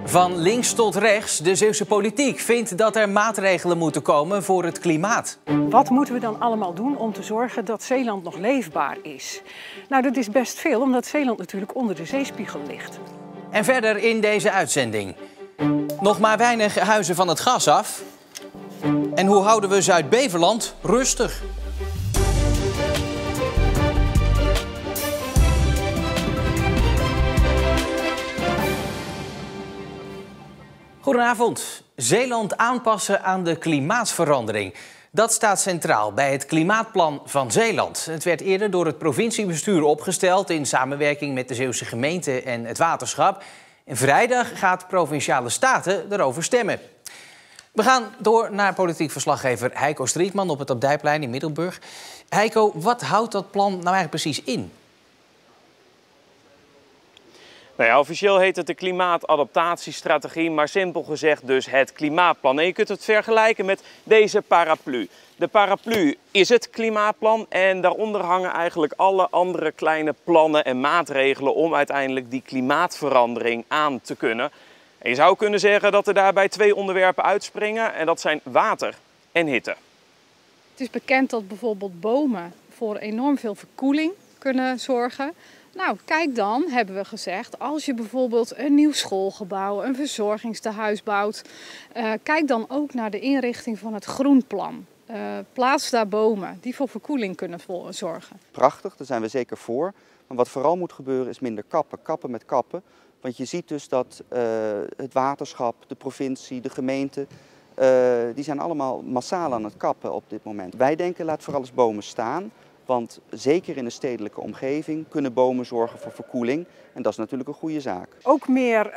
Van links tot rechts, de Zeeuwse politiek vindt dat er maatregelen moeten komen voor het klimaat. Wat moeten we dan allemaal doen om te zorgen dat Zeeland nog leefbaar is? Nou, dat is best veel, omdat Zeeland natuurlijk onder de zeespiegel ligt. En verder in deze uitzending. Nog maar weinig huizen van het gas af. En hoe houden we Zuid-Beveland rustig? Goedenavond. Zeeland aanpassen aan de klimaatsverandering. Dat staat centraal bij het klimaatplan van Zeeland. Het werd eerder door het provinciebestuur opgesteld in samenwerking met de Zeeuwse gemeente en het waterschap. En vrijdag gaat Provinciale Staten erover stemmen. We gaan door naar politiek verslaggever Heiko Strietman op het Abdijplein in Middelburg. Heiko, wat houdt dat plan nou eigenlijk precies in? Nou ja, officieel heet het de klimaatadaptatiestrategie, maar simpel gezegd dus het klimaatplan. En je kunt het vergelijken met deze paraplu. De paraplu is het klimaatplan en daaronder hangen eigenlijk alle andere kleine plannen en maatregelen om uiteindelijk die klimaatverandering aan te kunnen. En je zou kunnen zeggen dat er daarbij twee onderwerpen uitspringen en dat zijn water en hitte. Het is bekend dat bijvoorbeeld bomen voor enorm veel verkoeling kunnen zorgen. Nou, kijk dan, hebben we gezegd, als je bijvoorbeeld een nieuw schoolgebouw, een verzorgingstehuis bouwt, kijk dan ook naar de inrichting van het groenplan. Plaats daar bomen die voor verkoeling kunnen zorgen. Prachtig, daar zijn we zeker voor. Maar wat vooral moet gebeuren is minder kappen. Kappen met kappen. Want je ziet dus dat het waterschap, de provincie, de gemeente, die zijn allemaal massaal aan het kappen op dit moment. Wij denken, laat vooral eens bomen staan. Want zeker in de stedelijke omgeving kunnen bomen zorgen voor verkoeling. En dat is natuurlijk een goede zaak. Ook meer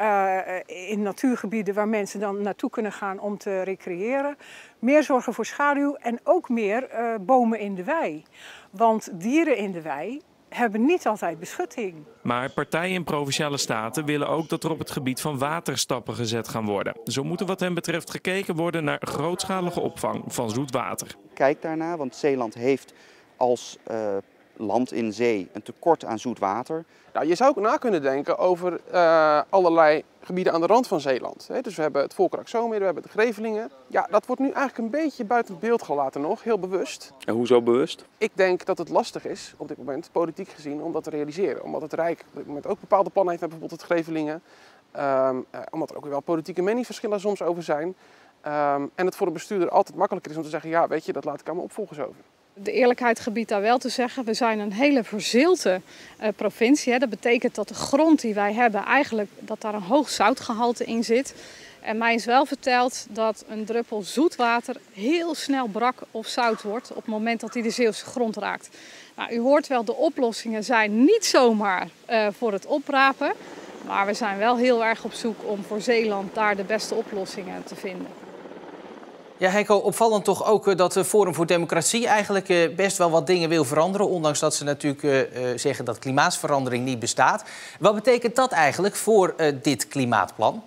in natuurgebieden waar mensen dan naartoe kunnen gaan om te recreëren. Meer zorgen voor schaduw en ook meer bomen in de wei. Want dieren in de wei hebben niet altijd beschutting. Maar partijen in Provinciale Staten willen ook dat er op het gebied van water stappen gezet gaan worden. Zo moet er wat hen betreft gekeken worden naar grootschalige opvang van zoet water. Kijk daarna, want Zeeland heeft als land in zee een tekort aan zoet water. Nou, je zou ook na kunnen denken over allerlei gebieden aan de rand van Zeeland. Dus we hebben het Volkerak-Zomeer, we hebben de Grevelingen. Ja, dat wordt nu eigenlijk een beetje buiten beeld gelaten nog, heel bewust. En hoezo bewust? Ik denk dat het lastig is op dit moment, politiek gezien, om dat te realiseren. Omdat het Rijk op dit moment ook bepaalde plannen heeft met bijvoorbeeld het Grevelingen. Omdat er ook weer wel politieke meningsverschillen soms over zijn. En het voor een bestuurder altijd makkelijker is om te zeggen, ja, weet je, dat laat ik aan mijn opvolgers over. De eerlijkheid gebiedt daar wel te zeggen, we zijn een hele verzeelte provincie. Hè. Dat betekent dat de grond die wij hebben, eigenlijk dat daar een hoog zoutgehalte in zit. En mij is wel verteld dat een druppel zoetwater heel snel brak of zout wordt op het moment dat hij de Zeeuwse grond raakt. Nou, u hoort wel, de oplossingen zijn niet zomaar voor het oprapen. Maar we zijn wel heel erg op zoek om voor Zeeland daar de beste oplossingen te vinden. Ja, Heiko, opvallend toch ook dat de Forum voor Democratie eigenlijk best wel wat dingen wil veranderen. Ondanks dat ze natuurlijk zeggen dat klimaatsverandering niet bestaat. Wat betekent dat eigenlijk voor dit klimaatplan?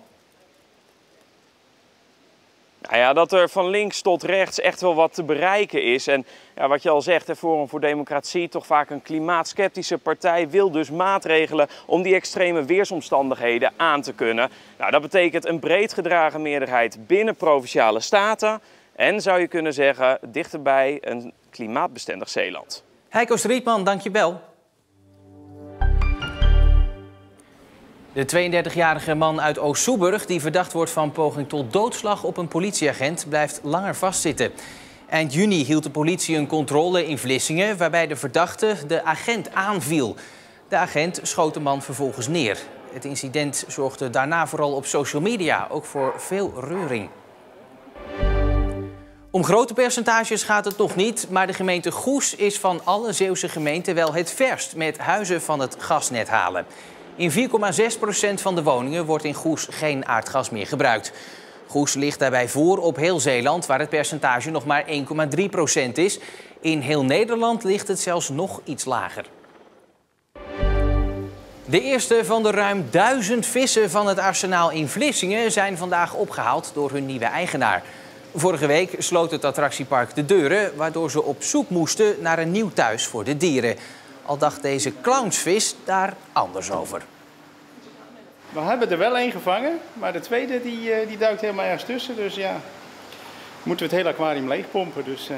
Nou ja, dat er van links tot rechts echt wel wat te bereiken is. En ja, wat je al zegt, de Forum voor Democratie, toch vaak een klimaatskeptische partij, wil dus maatregelen om die extreme weersomstandigheden aan te kunnen. Nou, dat betekent een breed gedragen meerderheid binnen Provinciale Staten. En zou je kunnen zeggen, dichterbij een klimaatbestendig Zeeland. Heiko Strietman, dankjewel. De 32-jarige man uit Oost-Soeburg, die verdacht wordt van poging tot doodslag op een politieagent, blijft langer vastzitten. Eind juni hield de politie een controle in Vlissingen, waarbij de verdachte de agent aanviel. De agent schoot de man vervolgens neer. Het incident zorgde daarna vooral op social media ook voor veel reuring. Om grote percentages gaat het nog niet, maar de gemeente Goes is van alle Zeeuwse gemeenten wel het verst met huizen van het gasnet halen. In 4,6% van de woningen wordt in Goes geen aardgas meer gebruikt. Goes ligt daarbij voor op heel Zeeland, waar het percentage nog maar 1,3% is. In heel Nederland ligt het zelfs nog iets lager. De eerste van de ruim 1000 vissen van het arsenaal in Vlissingen zijn vandaag opgehaald door hun nieuwe eigenaar. Vorige week sloot het attractiepark de deuren, waardoor ze op zoek moesten naar een nieuw thuis voor de dieren. Al dacht deze clownsvis daar anders over. We hebben er wel één gevangen, maar de tweede die duikt helemaal ergens tussen. Dus ja, moeten we het hele aquarium leegpompen. Dus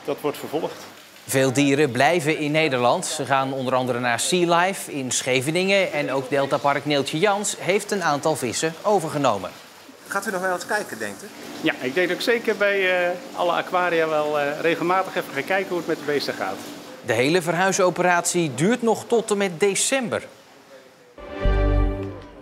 dat wordt vervolgd. Veel dieren blijven in Nederland. Ze gaan onder andere naar Sea Life in Scheveningen. En ook Deltapark Neeltje Jans heeft een aantal vissen overgenomen. Gaat u nog wel eens kijken, denkt u? Ja, ik denk dat ik zeker bij alle aquaria wel regelmatig even ga kijken hoe het met de beesten gaat. De hele verhuisoperatie duurt nog tot en met december.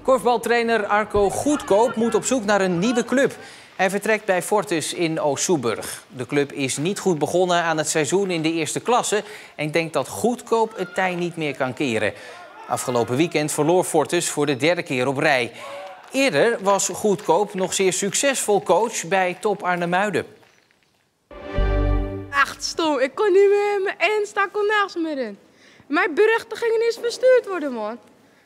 Korfbaltrainer Arco Goedkoop moet op zoek naar een nieuwe club. Hij vertrekt bij Fortis in Oost-Soeburg. De club is niet goed begonnen aan het seizoen in de eerste klasse en denkt dat Goedkoop het tij niet meer kan keren. Afgelopen weekend verloor Fortis voor de derde keer op rij. Eerder was Goedkoop nog zeer succesvol coach bij Top Arnhemuiden. Echt stom. Ik kon niet meer in mijn Insta, kon nergens meer in. Mijn berichten gingen niet eens verstuurd worden, man.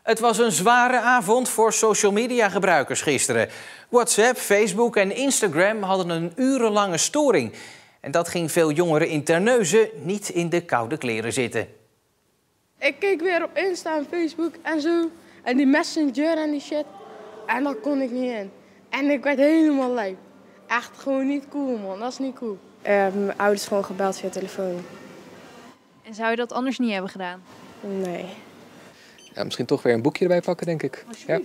Het was een zware avond voor social media gebruikers gisteren. WhatsApp, Facebook en Instagram hadden een urenlange storing. En dat ging veel jongeren in Terneuzen niet in de koude kleren zitten. Ik keek weer op Insta en Facebook en zo. En die Messenger en die shit. En daar kon ik niet in. En ik werd helemaal lijp. Echt gewoon niet cool, man. Dat is niet cool. Mijn ouders gewoon gebeld via telefoon. En zou je dat anders niet hebben gedaan? Nee. Ja, misschien toch weer een boekje erbij pakken, denk ik. Ja.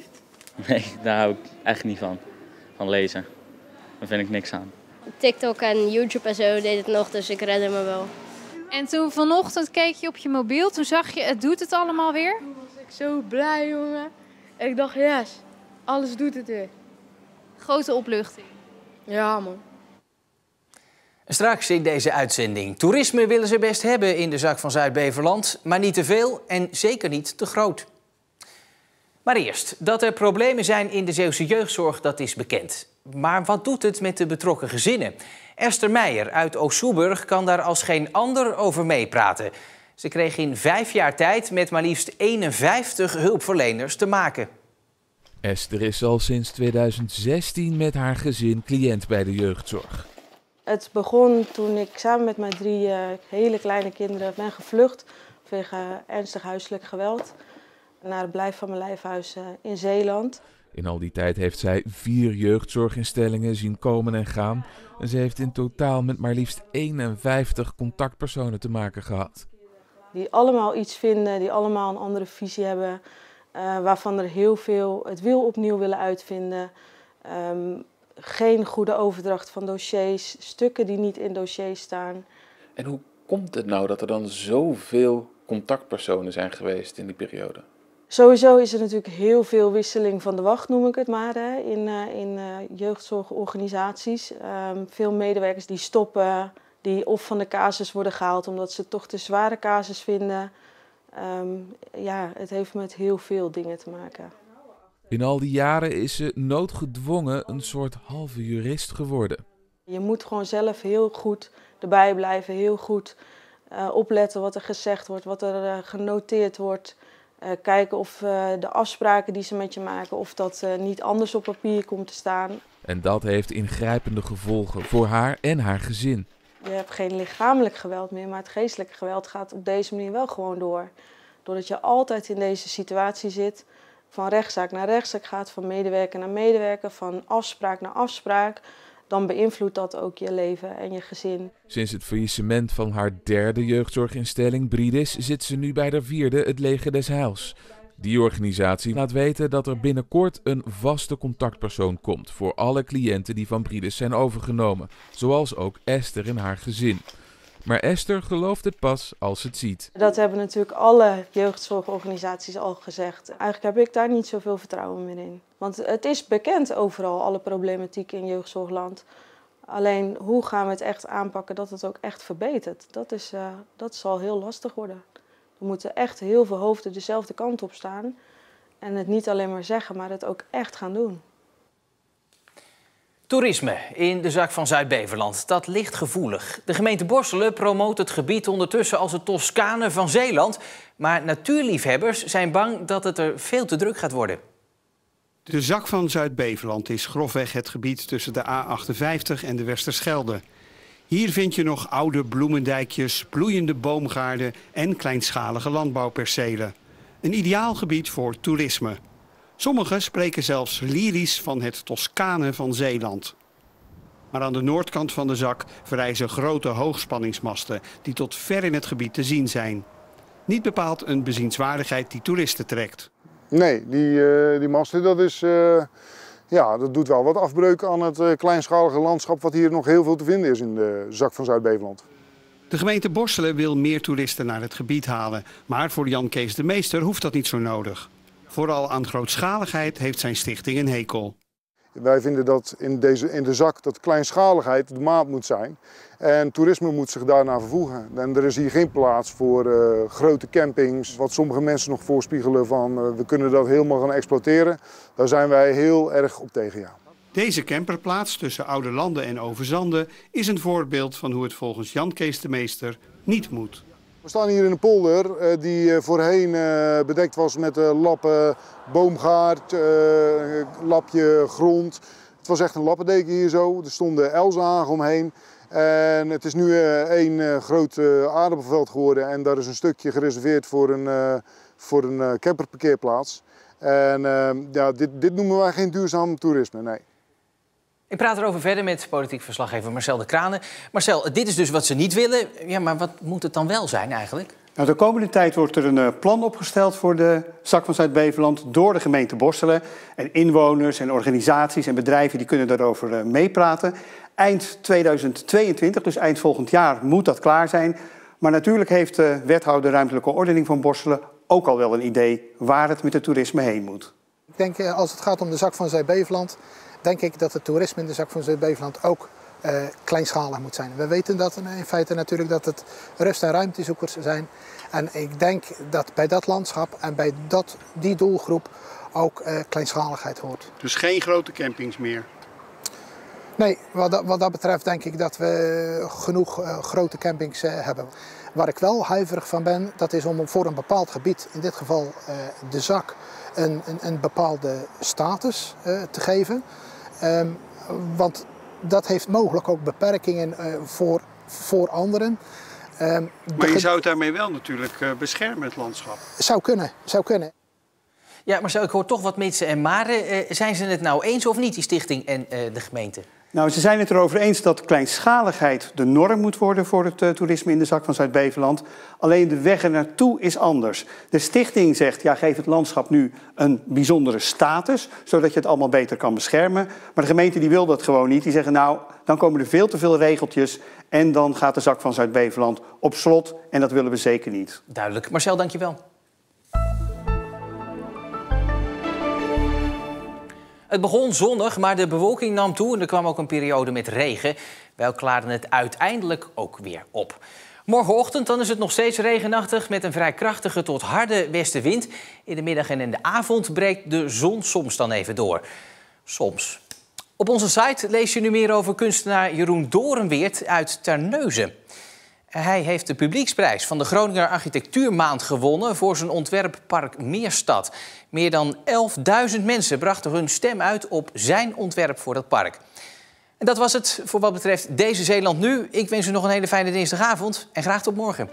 Nee, daar hou ik echt niet van. Van lezen. Daar vind ik niks aan. TikTok en YouTube en zo deed het nog, dus ik redde me wel. En toen vanochtend keek je op je mobiel, toen zag je het doet het allemaal weer? Toen was ik zo blij, jongen. Ik dacht, yes, alles doet het weer. Grote opluchting. Ja, man. Straks in deze uitzending. Toerisme willen ze best hebben in de zak van Zuid-Beverland, maar niet te veel en zeker niet te groot. Maar eerst, dat er problemen zijn in de Zeeuwse jeugdzorg, dat is bekend. Maar wat doet het met de betrokken gezinnen? Esther Meijer uit Oost-Soeburg kan daar als geen ander over meepraten. Ze kreeg in 5 jaar tijd met maar liefst 51 hulpverleners te maken. Esther is al sinds 2016 met haar gezin cliënt bij de jeugdzorg. Het begon toen ik samen met mijn 3 hele kleine kinderen ben gevlucht vanwege ernstig huiselijk geweld naar het Blijf van mijn lijfhuis in Zeeland. In al die tijd heeft zij 4 jeugdzorginstellingen zien komen en gaan. En ze heeft in totaal met maar liefst 51 contactpersonen te maken gehad. Die allemaal iets vinden, die allemaal een andere visie hebben. Waarvan er heel veel het wiel opnieuw willen uitvinden. Geen goede overdracht van dossiers, stukken die niet in dossiers staan. En hoe komt het nou dat er dan zoveel contactpersonen zijn geweest in die periode? Sowieso is er natuurlijk heel veel wisseling van de wacht, noem ik het maar, hè, in jeugdzorgorganisaties. Veel medewerkers die stoppen, die of van de casus worden gehaald omdat ze toch te zware casus vinden. Ja, het heeft met heel veel dingen te maken. In al die jaren is ze noodgedwongen een soort halve jurist geworden. Je moet gewoon zelf heel goed erbij blijven, heel goed opletten wat er gezegd wordt, wat er genoteerd wordt. Kijken of de afspraken die ze met je maken, of dat niet anders op papier komt te staan. En dat heeft ingrijpende gevolgen voor haar en haar gezin. Je hebt geen lichamelijk geweld meer, maar het geestelijke geweld gaat op deze manier wel gewoon door. Doordat je altijd in deze situatie zit, van rechtszaak naar rechtszaak gaat, van medewerker naar medewerker, van afspraak naar afspraak, dan beïnvloedt dat ook je leven en je gezin. Sinds het faillissement van haar 3e jeugdzorginstelling, Bridis, zit ze nu bij de 4e, het Leger des Heils. Die organisatie laat weten dat er binnenkort een vaste contactpersoon komt voor alle cliënten die van Bridis zijn overgenomen, zoals ook Esther en haar gezin. Maar Esther gelooft het pas als het ziet. Dat hebben natuurlijk alle jeugdzorgorganisaties al gezegd. Eigenlijk heb ik daar niet zoveel vertrouwen meer in. Want het is bekend overal, alle problematiek in jeugdzorgland. Alleen hoe gaan we het echt aanpakken dat het ook echt verbetert? Dat zal heel lastig worden. Er moeten echt heel veel hoofden dezelfde kant op staan. En het niet alleen maar zeggen, maar het ook echt gaan doen. Toerisme in de zak van Zuid-Beverland, dat ligt gevoelig. De gemeente Borselen promoot het gebied ondertussen als het Toscane van Zeeland. Maar natuurliefhebbers zijn bang dat het er veel te druk gaat worden. De zak van Zuid-Beverland is grofweg het gebied tussen de A58 en de Westerschelde. Hier vind je nog oude bloemendijkjes, bloeiende boomgaarden en kleinschalige landbouwpercelen. Een ideaal gebied voor toerisme. Sommigen spreken zelfs lyrisch van het Toscane van Zeeland. Maar aan de noordkant van de zak verrijzen grote hoogspanningsmasten die tot ver in het gebied te zien zijn. Niet bepaald een bezienswaardigheid die toeristen trekt. Nee, die masten, dat doet wel wat afbreuk aan het kleinschalige landschap wat hier nog heel veel te vinden is in de zak van Zuid-Beveland. De gemeente Borselen wil meer toeristen naar het gebied halen. Maar voor Jan Kees de Meester hoeft dat niet zo nodig. Vooral aan grootschaligheid heeft zijn stichting een hekel. Wij vinden dat in de zak dat kleinschaligheid de maat moet zijn. En toerisme moet zich daarna vervoegen. En er is hier geen plaats voor grote campings. Wat sommige mensen nog voorspiegelen van we kunnen dat helemaal gaan exploiteren. Daar zijn wij heel erg op tegen, ja. Deze camperplaats tussen Oude Landen en Overzanden is een voorbeeld van hoe het volgens Jan Kees de Meester niet moet. We staan hier in een polder die voorheen bedekt was met lappen boomgaard, lapje grond. Het was echt een lappendeken hier zo. Er stonden elzenhagen omheen. En het is nu één groot aardappelveld geworden en daar is een stukje gereserveerd voor een camperparkeerplaats. En dit noemen wij geen duurzaam toerisme, nee. Ik praat erover verder met politiek verslaggever Marcel de Kranen. Marcel, dit is dus wat ze niet willen. Ja, maar wat moet het dan wel zijn eigenlijk? Nou, de komende tijd wordt er een plan opgesteld voor de zak van Zuid-Beveland door de gemeente Borselen. En inwoners en organisaties en bedrijven die kunnen daarover meepraten. Eind 2022, dus eind volgend jaar, moet dat klaar zijn. Maar natuurlijk heeft de wethouder ruimtelijke ordening van Borselen ook al wel een idee waar het met het toerisme heen moet. Ik denk als het gaat om de zak van Zuid-Beveland, denk ik dat het toerisme in de zak van Zuid-Beveland ook kleinschalig moet zijn. We weten dat in feite natuurlijk dat het rust- en ruimtezoekers zijn. En ik denk dat bij dat landschap en bij die doelgroep ook kleinschaligheid hoort. Dus geen grote campings meer? Nee, wat dat betreft denk ik dat we genoeg grote campings hebben. Waar ik wel huiverig van ben, dat is om voor een bepaald gebied, in dit geval de zak, een bepaalde status te geven. Want dat heeft mogelijk ook beperkingen voor anderen. Maar je zou het daarmee wel natuurlijk beschermen, het landschap. Zou kunnen. Ja, Marcel, ik hoor toch wat mitsen en maren. Zijn ze het nou eens of niet, die stichting en de gemeente? Nou, ze zijn het erover eens dat kleinschaligheid de norm moet worden voor het toerisme in de zak van Zuid-Beveland. Alleen de weg er naartoe is anders. De stichting zegt, ja, geef het landschap nu een bijzondere status, zodat je het allemaal beter kan beschermen. Maar de gemeente die wil dat gewoon niet. Die zeggen, nou, dan komen er veel te veel regeltjes en dan gaat de zak van Zuid-Beveland op slot. En dat willen we zeker niet. Duidelijk. Marcel, dank je wel. Het begon zonnig, maar de bewolking nam toe en er kwam ook een periode met regen. Wel klaarde het uiteindelijk ook weer op. Morgenochtend dan is het nog steeds regenachtig met een vrij krachtige tot harde westenwind. In de middag en in de avond breekt de zon soms dan even door. Soms. Op onze site lees je nu meer over kunstenaar Jeroen Dorenweert uit Terneuzen. Hij heeft de publieksprijs van de Groninger Architectuurmaand gewonnen voor zijn ontwerppark Meerstad. Meer dan 11.000 mensen brachten hun stem uit op zijn ontwerp voor dat park. En dat was het voor wat betreft Deze Zeeland Nu. Ik wens u nog een hele fijne dinsdagavond en graag tot morgen.